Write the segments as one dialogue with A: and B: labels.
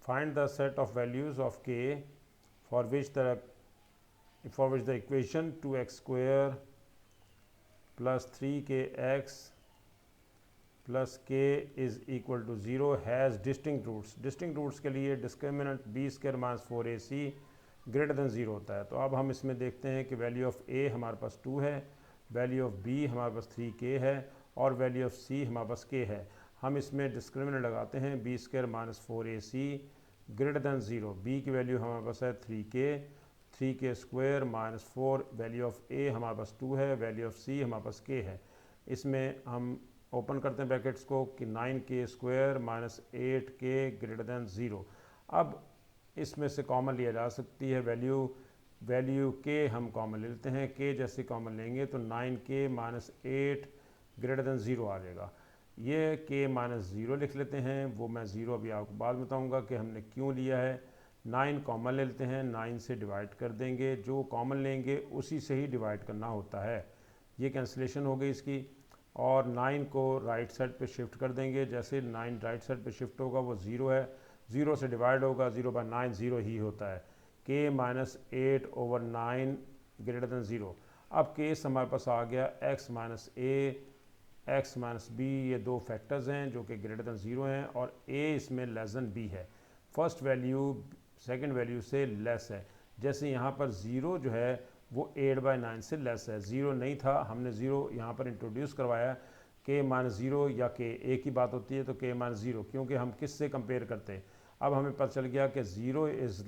A: find the set of values of k for which the equation 2x square plus 3kx plus k is equal to 0 has distinct roots. Distinct roots के लिए discriminant b square minus 4ac greater than 0 होता है। तो अब हम इसमें देखते हैं कि वैल्यू ऑफ a हमारे पास 2 है, वैल्यू ऑफ b हमारे पास 3k है और वैल्यू ऑफ c हमारे पास k है। हम इसमें डिस्क्रिमिनेंट लगाते हैं B square minus 4ac greater than 0। b की वैल्यू हमारे पास है 3k square minus 4, value of a हमारे पास 2 है, वैल्यू ऑफ c हमारे पास k है। इसमें हम ओपन करते हैं ब्रैकेट्स को कि 9k square minus 8k greater than 0। अब इसमें से कॉमन लिया जा सकती है वैल्यू k हम कॉमन ले लेते हैं। k जैसे कॉमन लेंगे तो 9k माइनस 8 ग्रेटर देन 0 आ जाएगा। ये k माइनस 0 लिख लेते हैं, वो मैं 0 अभी आपको बाद में बताऊँगा कि हमने क्यों लिया है। 9 कॉमन ले लेते हैं, 9 से डिवाइड कर देंगे, जो कॉमन लेंगे उसी से ही डिवाइड करना होता है। ये कैंसिलेशन हो गई इसकी, और 9 को राइट साइड पे शिफ्ट कर देंगे। जैसे 9 राइट साइड पे शिफ्ट होगा वो 0 है, 0 से डिवाइड होगा, 0/9 0 ही होता है। k minus 8/9 greater than 0। अब केस हमारे पास आ गया x minus a, x minus b, ये दो फैक्टर्स हैं जो कि ग्रेटर देन 0 हैं और a इसमें लेस देन b है। फर्स्ट वैल्यू सेकंड वैल्यू से लेस है। जैसे यहाँ पर 0 जो है वो 8/9 से लेस है, 0 नहीं था, हमने 0 यहाँ पर इंट्रोड्यूस करवाया। k माइनस 0 या k एक ही बात होती है, तो k माइनस 0, क्योंकि हम किस से कंपेयर करते हैं। अब हमें पता चल गया कि 0 इज़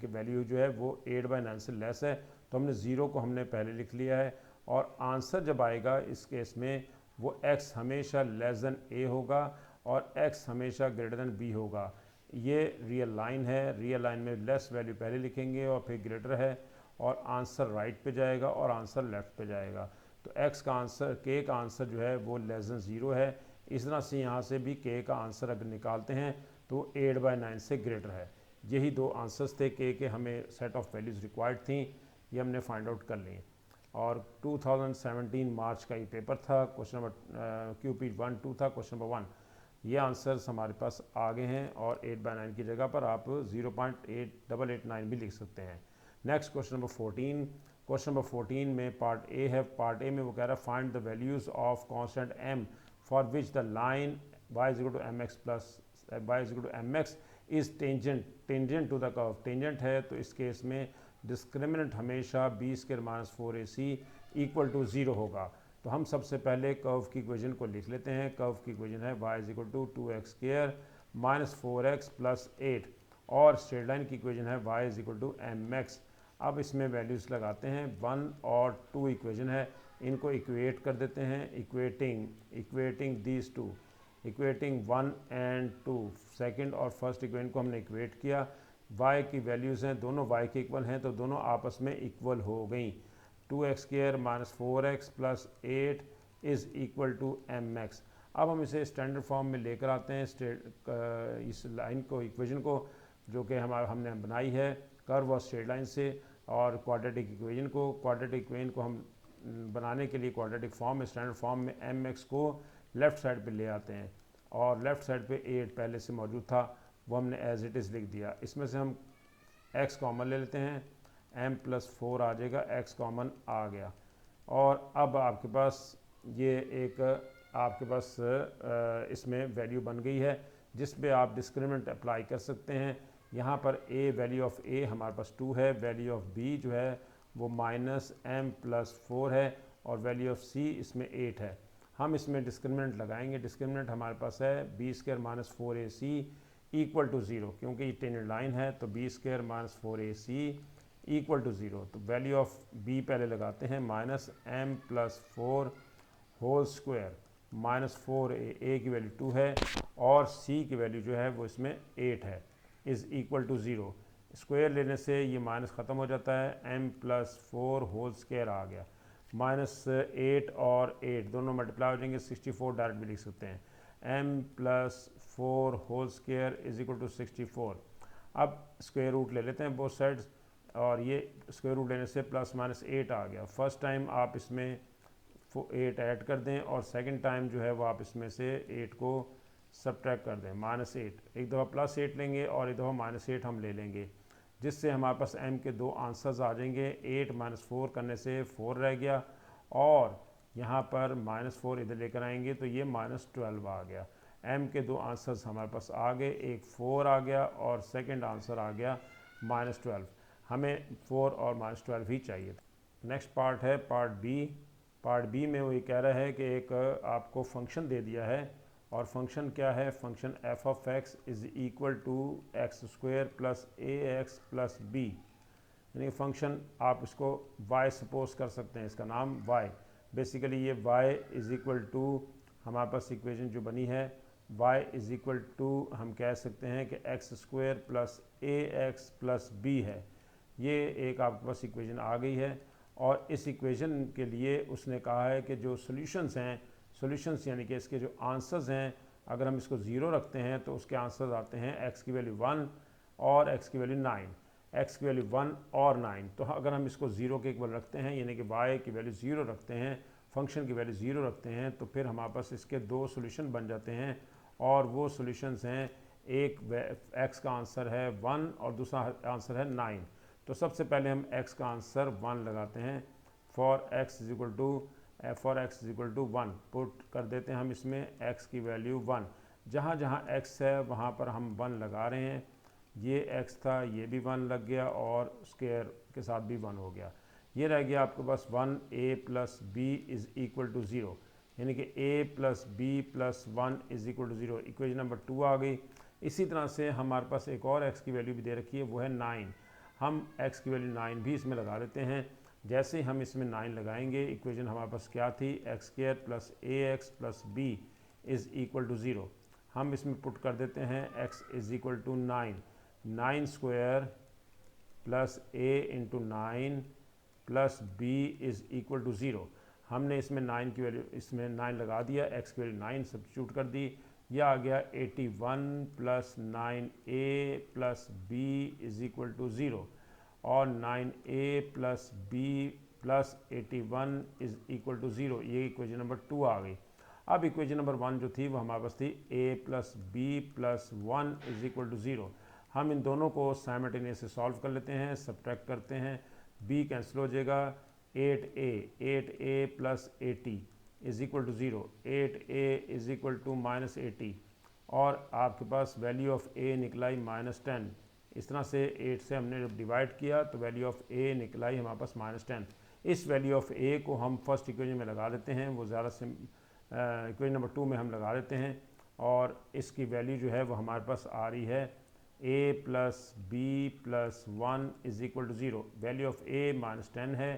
A: की वैल्यू जो है वो 8/9 से लेस है, तो हमने 0 को हमने पहले लिख लिया है। और आंसर जब आएगा इस केस में वो x हमेशा लेस देन a होगा और x हमेशा ग्रेटर देन b होगा। ये रियल लाइन है, रियल लाइन में लेस वैल्यू पहले लिखेंगे और फिर ग्रेटर है और आंसर राइट पे जाएगा और आंसर लेफ़्ट पे जाएगा। तो x का आंसर, k का आंसर जो है वो लेस देन 0 है। इस तरह से यहाँ से भी k का आंसर अगर निकालते हैं तो 8/9 से ग्रेटर है। यही दो आंसर्स थे k के, हमें सेट ऑफ वैल्यूज़ रिक्वायर्ड थी, ये हमने फाइंड आउट कर ली। और 2017 मार्च का ये पेपर था, क्वेश्चन नंबर QP 1-2 था, क्वेश्चन नंबर 1। ये आंसर्स हमारे पास आ गए हैं और 8/9 की जगह पर आप 0.8889 भी लिख सकते हैं। Next question number 14। Question number 14 में पार्ट ए है। पार्ट ए में वो कह रहा है find the values of constant m for which the line y is equal to mx plus y is equal to mx is tangent to the curve. Tangent है तो इस case में डिस्क्रिमिनेंट हमेशा b square minus 4ac equal to 0 होगा। तो हम सबसे पहले कर्व की इक्वेशन को लिख लेते हैं। कर्व की इक्वेशन है y is equal to 2x square minus 4x plus 8 और स्ट्रेट लाइन की इक्वेशन है y is equal to mx। अब इसमें वैल्यूज़ लगाते हैं, 1 और 2 इक्वेशन है, इनको इक्वेट कर देते हैं। Equating these two, equating 1 and 2, second और फर्स्ट इक्वेशन को हमने इक्वेट किया। y की वैल्यूज़ हैं, दोनों y के इक्वल हैं तो दोनों आपस में इक्वल हो गई। 2x square minus 4x plus 8 is equal to mx। अब हम इसे स्टैंडर्ड फॉर्म में लेकर आते हैं, इस लाइन को, इक्वेशन को, जो कि हमने बनाई है कर्व और स्ट्रेट लाइन से, और क्वाड्रेटिक इक्वेशन को हम बनाने के लिए क्वाड्रेटिक फॉर्म में, स्टैंडर्ड फॉर्म में mx को लेफ़्ट साइड पे ले आते हैं और लेफ़्ट साइड पे 8 पहले से मौजूद था, वो हमने एज इट इज़ लिख दिया। इसमें से हम x कॉमन ले लेते हैं, m प्लस 4 आ जाएगा, x कॉमन आ गया। और अब आपके पास ये एक आपके पास इसमें वैल्यू बन गई है जिस पे आप डिस्क्रिमिनेंट अप्लाई कर सकते हैं। यहाँ पर a, वैल्यू ऑफ a हमारे पास 2 है, वैल्यू ऑफ b जो है वो माइनस m प्लस 4 है और वैल्यू ऑफ c इसमें 8 है। हम इसमें डिस्क्रिमिनेंट लगाएंगे। डिस्क्रिमिनेंट हमारे पास है b square minus 4ac equal to 0, क्योंकि ये टेंजेंट लाइन है तो b square minus 4ac equal to 0। तो वैल्यू ऑफ b पहले लगाते हैं, minus m plus 4 whole square minus 4a की वैल्यू 2 है और c की वैल्यू जो है वो इसमें 8 है, इज़ इक्वल टू 0। स्क्वायर लेने से ये माइनस ख़त्म हो जाता है, m प्लस 4 होल स्क्वायर आ गया, माइनस 8 और 8 दोनों मल्टीप्लाई हो जाएंगे, 64 डायरेक्ट भी लिख सकते हैं। m plus 4 whole square is equal to 64। अब स्क्वायर रूट ले लेते हैं बोथ साइड्स और ये स्क्वायर रूट लेने से प्लस माइनस 8 आ गया। फर्स्ट टाइम आप इसमें 8 ऐड कर दें और सेकंड टाइम जो है वो आप इसमें से 8 को सब्ट्रैक्ट कर दें -8, एक दफ़ा +8 लेंगे और एक दफ़ा -8 हम ले लेंगे, जिससे हमारे पास m के दो आंसर्स आ जाएंगे। 8 - 4 करने से 4 रह गया और यहाँ पर -4 इधर लेकर आएंगे तो ये -12 आ गया। m के दो आंसर्स हमारे पास आ गए, एक 4 आ गया और सेकंड आंसर आ गया -12। हमें 4 और -12 ही चाहिए। नेक्स्ट पार्ट है पार्ट बी। पार्ट बी में वो ये कह रहा है कि एक आपको फंक्शन दे दिया है और फंक्शन क्या है, function f of x is equal to x² plus ax plus b, यानी फंक्शन आप इसको y सपोज कर सकते हैं, इसका नाम y। बेसिकली ये y इज़ इक्वल टू हमारे पास इक्वेशन जो बनी है y इज़ इक्वल टू हम कह सकते हैं कि x² plus ax plus b है। ये एक आपके पास इक्वेशन आ गई है और इस इक्वेशन के लिए उसने कहा है कि जो सॉल्यूशंस हैं, सॉल्यूशंस यानी कि इसके जो आंसर्स हैं, अगर हम इसको 0 रखते हैं तो उसके आंसर्स आते हैं x की वैल्यू 1 और x की वैल्यू 9, x की वैल्यू 1 और 9। तो अगर हम इसको 0 के इक्वल रखते हैं यानी कि y की वैल्यू 0 रखते हैं, फंक्शन की वैल्यू 0 रखते हैं, तो फिर हमारे पास इसके दो सॉल्यूशन बन जाते हैं और वो सॉल्यूशंस हैं, एक x का आंसर है 1 और दूसरा आंसर है 9। तो सबसे पहले हम x का आंसर 1 लगाते हैं। For x is equal to 1 put कर देते हैं हम इसमें x की वैल्यू 1। जहाँ जहाँ x है वहाँ पर हम 1 लगा रहे हैं। ये x था, ये भी 1 लग गया और स्क्वायर के साथ भी 1 हो गया। ये रह गया आपके पास 1a plus b is equal to 0, यानी कि a plus b plus 1 is equal to 0। Equation number 2 आ गई। इसी तरह से हमारे पास एक और x की वैल्यू भी दे रखी है, वो है 9। हम x की वैल्यू 9 भी इसमें लगा लेते हैं। जैसे ही हम इसमें 9 लगाएंगे, इक्वेशन हमारे पास क्या थी, x² plus ax plus b is equal to 0। हम इसमें पुट कर देते हैं x is equal to 9 square plus a into 9 plus b is equal to 0। हमने इसमें 9 की वैल्यू, इसमें 9 लगा दिया, x की वैल्यू 9 सब्स्टिट्यूट कर दी। यह आ गया 81 plus 9a plus b is equal to 0 और 9a plus b plus 81 is equal to 0। ये इक्वेशन नंबर 2 आ गई। अब इक्वेशन नंबर 1 जो थी वो हमारे पास थी a plus b plus 1 is equal to 0। हम इन दोनों को साइमल्टेनियसली सॉल्व कर लेते हैं, सब्ट्रैक्ट करते हैं, b कैंसिल हो जाएगा, 8a plus 80 is equal to 0, 8a is equal to -80 और आपके पास वैल्यू ऑफ a निकलाई -10। इस तरह से 8 से हमने जब डिवाइड किया तो वैल्यू ऑफ a निकलाई हमारे पास -10। इस वैल्यू ऑफ a को हम फर्स्ट इक्वेशन में लगा देते हैं, वो ज़्यादा से इक्वेशन नंबर 2 में हम लगा देते हैं और इसकी वैल्यू जो है वो हमारे पास आ रही है a plus b plus 1 is equal to 0। Value of a -10 है।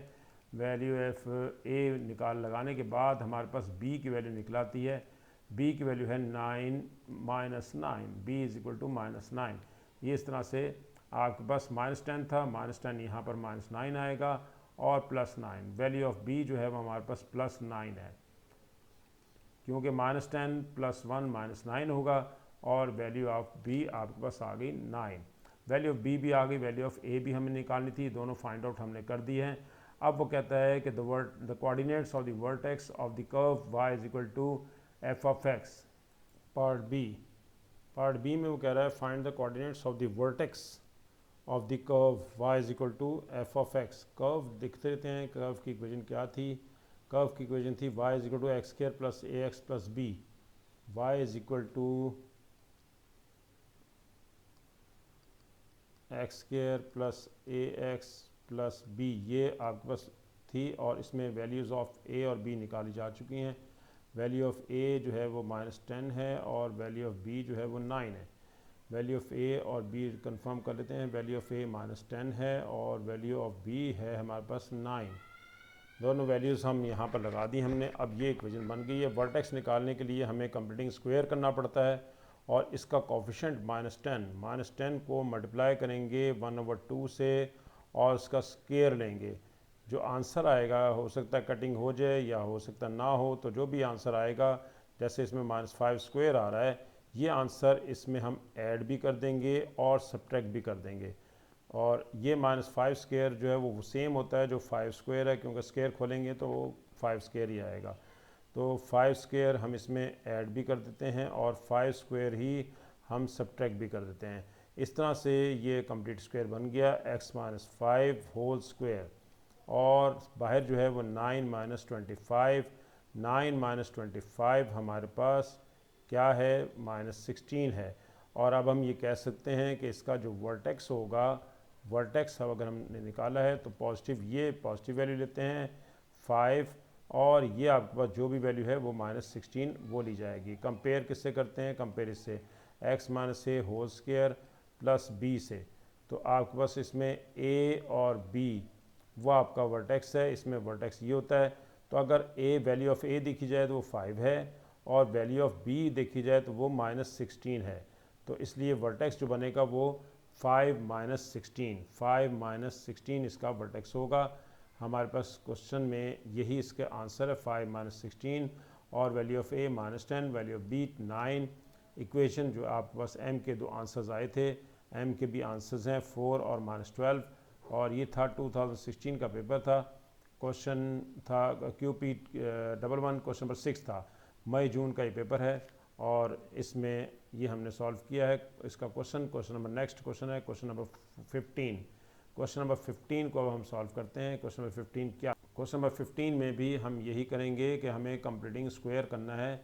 A: वैल्यू ऑफ a लगाने के बाद हमारे पास b की वैल्यू निकलाती है, b की वैल्यू है 9 -9, b इज़ इक्वल टू -9। ये इस तरह से आपके पास -10 था, -10 यहाँ पर -9 आएगा और +9। वैल्यू ऑफ b जो है वो हमारे पास +9 है, क्योंकि -10 प्लस 1 -9 होगा और वैल्यू ऑफ b आपके पास आ गई 9। वैल्यू ऑफ b भी आ गई, वैल्यू ऑफ a भी हमें निकालनी थी, दोनों फाइंड आउट हमने कर दी हैं। अब वो कहता है कि the coordinates of the vertex of the curve y is equal to f of x। Part B में वो कह रहा है find the coordinates of the vertex of the curve y is equal to f of x। Curve दिखते रहते हैं, curve की equation क्या थी, कर्व की इक्वेशन थी y is equal to x² plus ax plus b, y is equal to x² plus ax plus b, ये आपके पास थी और इसमें वैल्यूज़ ऑफ a और b निकाली जा चुकी हैं। वैल्यू ऑफ a जो है वो -10 है और वैल्यू ऑफ b जो है वो 9 है। वैल्यू ऑफ a और b कंफर्म कर लेते हैं। वैल्यू ऑफ a -10 है और वैल्यू ऑफ b है हमारे पास 9। दोनों वैल्यूज़ हम यहाँ पर लगा दी हमने। अब ये इक्वेशन बन गई है। वर्टेक्स निकालने के लिए हमें कंप्लीटिंग स्क्वायर करना पड़ता है और इसका कोफिशिएंट -10 को मल्टीप्लाई करेंगे 1/2 से और इसका स्क्वायर लेंगे। जो आंसर आएगा, हो सकता है कटिंग हो जाए या हो सकता ना हो, तो जो भी आंसर आएगा, जैसे इसमें -5 स्क्वायर आ रहा है, ये आंसर इसमें हम ऐड भी कर देंगे और सब्ट्रैक्ट भी कर देंगे। और ये -5 स्क्वायर जो है वो सेम होता है जो 5 स्क्वायर है, क्योंकि स्क्वायर खोलेंगे तो वो 5 स्क्वायर ही आएगा। तो 5 स्क्वायर हम इसमें ऐड भी कर देते हैं और 5 स्क्वायर ही हम सब्ट्रैक्ट भी कर देते हैं। इस तरह से ये कंप्लीट स्क्वायर बन गया x माइनस 5 होल स्क्वायर, और बाहर जो है वो 9 माइनस 25, 9 माइनस 25 हमारे पास क्या है, -16 है। और अब हम ये कह सकते हैं कि इसका जो वर्टेक्स होगा, वर्टेक्स अगर हमने निकाला है तो पॉजिटिव, ये पॉजिटिव वैल्यू लेते हैं 5, और ये आपके पास जो भी वैल्यू है वो -16 वो ली जाएगी। कंपेयर किससे करते हैं, कंपेयर इससे x माइनस ए होल स्क्वायर प्लस b से। तो आपके पास इसमें a और b वो आपका वर्टेक्स है, इसमें वर्टेक्स ये होता है। तो अगर a वैल्यू ऑफ a देखी जाए तो वो 5 है, और वैल्यू ऑफ b देखी जाए तो वो -16 है। तो इसलिए वर्टेक्स जो बनेगा वो 5 माइनस 16, 5 माइनस 16 इसका वर्टेक्स होगा। हमारे पास क्वेश्चन में यही इसके आंसर है, 5 माइनस 16, और value of a -10, value of b 9। Equation जो आपके पास m के दो आंसर्स आए थे, m के भी आंसर्स हैं 4 और -12, और ये था 2016 का पेपर था। क्वेश्चन था QP 11, क्वेश्चन नंबर 6 था। मई जून का ये पेपर है, और इसमें ये हमने सॉल्व किया है इसका क्वेश्चन नंबर, नेक्स्ट क्वेश्चन है क्वेश्चन नंबर 15। क्वेश्चन नंबर 15 को अब हम सॉल्व करते हैं। क्वेश्चन नंबर 15 क्या, क्वेश्चन नंबर 15 में भी हम यही करेंगे कि हमें कंप्लीटिंग स्क्वायर करना है,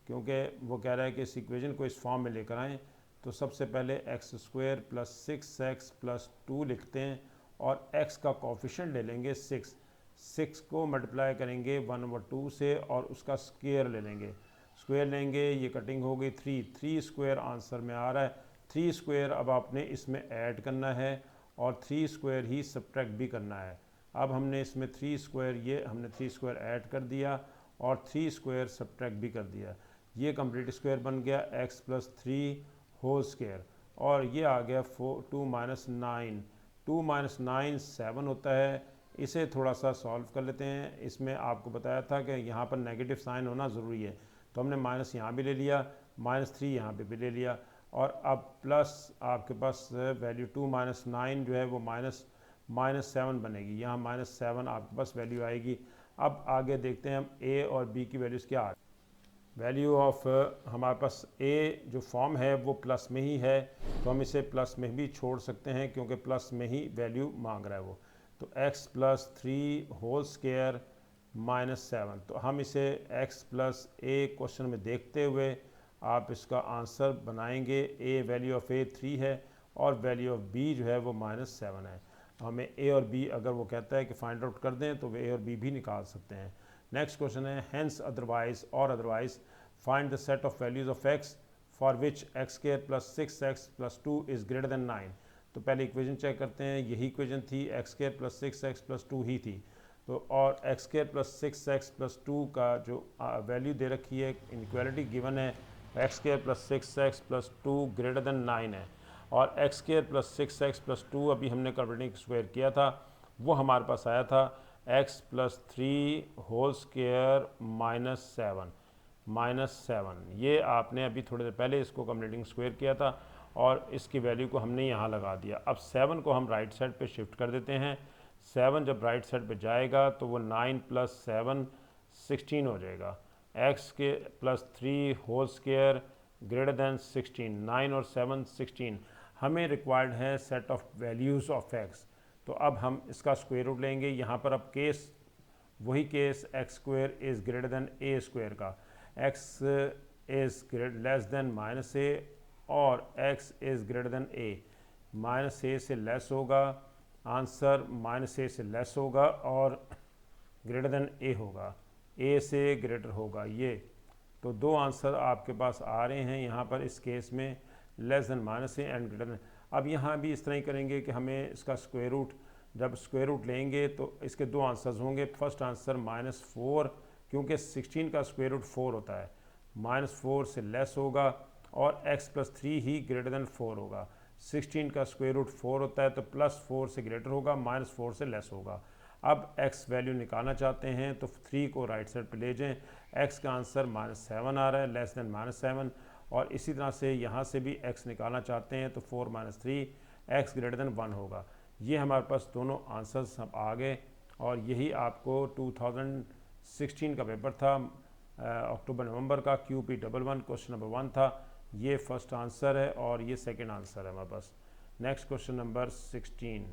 A: क्योंकि वो कह रहा है कि इस इक्वेशन को इस फॉर्म में लेकर आएँ। तो सबसे पहले x square plus 6x plus 2 लिखते हैं, और x का कोफिशिएंट ले लेंगे 6 को मल्टीप्लाई करेंगे 1/2 से, और उसका स्क्वायर ले लेंगे, स्क्वायर लेंगे, ये कटिंग हो गई 3 स्क्वायर आंसर में आ रहा है। 3 स्क्वायर अब आपने इसमें ऐड करना है, और 3 स्क्वायर ही सब्ट्रैक्ट भी करना है। अब हमने इसमें 3 स्क्वायर, ये हमने 3 स्क्वायर ऐड कर दिया और 3 स्क्वायर सब्ट्रैक्ट भी कर दिया। ये कंप्लीट स्क्वायर बन गया x प्लस 3 होल स्क्वायर, और ये आ गया 2 माइनस 9, 2 माइनस 9 7 होता है। इसे थोड़ा सा सॉल्व कर लेते हैं। इसमें आपको बताया था कि यहाँ पर नेगेटिव साइन होना ज़रूरी है, तो हमने माइनस यहाँ भी ले लिया, -3 यहाँ पे भी ले लिया, और अब प्लस आपके पास वैल्यू 2 माइनस 9 जो है वो -7 बनेगी। यहाँ -7 आपके पास वैल्यू आएगी। अब आगे देखते हैं हम a और b की वैल्यूज़ क्या आ रही। वैल्यू ऑफ हमारे पास a जो फॉर्म है वो प्लस में ही है, तो हम इसे प्लस में भी छोड़ सकते हैं, क्योंकि प्लस में ही वैल्यू मांग रहा है वो। तो x प्लस 3 होल स्क्वायर -7, तो हम इसे x प्लस a क्वेश्चन में देखते हुए आप इसका आंसर बनाएंगे। a वैल्यू ऑफ a 3 है, और वैल्यू ऑफ b जो है वो -7 है। हमें a और b अगर वो कहता है कि फाइंड आउट कर दें तो वे a और b भी निकाल सकते हैं। नेक्स्ट क्वेश्चन है हेंस अदरवाइज और otherwise find the set of values of x for which x square plus 6x plus 2 is greater than 9। तो पहले इक्वेशन चेक करते हैं। यही इक्वेशन थी, x square plus 6x plus 2 ही थी। तो और x square plus 6x plus 2 का जो वैल्यू दे रखी है, इनइक्वालिटी गिवन है, x square plus 6x plus 2 greater than 9 है, और x square plus 6x plus 2 अभी हमने कंप्लीटिंग स्क्वायर किया था, वो हमारे पास आया था x प्लस 3 होल स्क्वायर -7। ये आपने अभी थोड़ी देर पहले इसको कंप्लीटिंग स्क्वायर किया था, और इसकी वैल्यू को हमने यहाँ लगा दिया। अब 7 को हम राइट साइड पे शिफ्ट कर देते हैं। 7 जब राइट साइड पे जाएगा तो वो 9 प्लस 7 16 हो जाएगा। x के plus 3 whole square greater than 16, 9 और 7 16। हमें रिक्वायर्ड है set of values of x। तो अब हम इसका स्क्वायर रूट लेंगे। यहाँ पर अब केस वही case x square is greater than a square का, x is less than -a और x is greater than a, -a से लेस होगा, आंसर -a से लेस होगा और ग्रेटर देन a होगा, a से ग्रेटर होगा। ये तो दो आंसर आपके पास आ रहे हैं यहाँ पर इस केस में, less than -a and greater than. अब यहाँ भी इस तरह ही करेंगे कि हमें इसका स्क्वायर रूट, जब स्क्वायर रूट लेंगे तो इसके दो आंसर्स होंगे। फर्स्ट आंसर -4, क्योंकि 16 का स्क्वायर रूट 4 होता है, -4 से लेस होगा, और x प्लस 3 ही ग्रेटर देन 4 होगा। 16 का स्क्वायर रूट 4 होता है, तो +4 से ग्रेटर होगा, -4 से लेस होगा। अब x वैल्यू निकालना चाहते हैं तो 3 को राइट साइड पे ले जाएं। x का आंसर -7 आ रहा है, लेस देन -7, और इसी तरह से यहाँ से भी x निकालना चाहते हैं तो 4 - 3 x ग्रेटर देन 1 होगा। ये हमारे पास दोनों आंसर्स सब आ गए, और यही आपको 2016 का पेपर था। अक्टूबर नवंबर का QP11 क्वेश्चन नंबर 1 था। ये फर्स्ट आंसर है और ये सेकंड आंसर है हमारे पास। Next question number 16।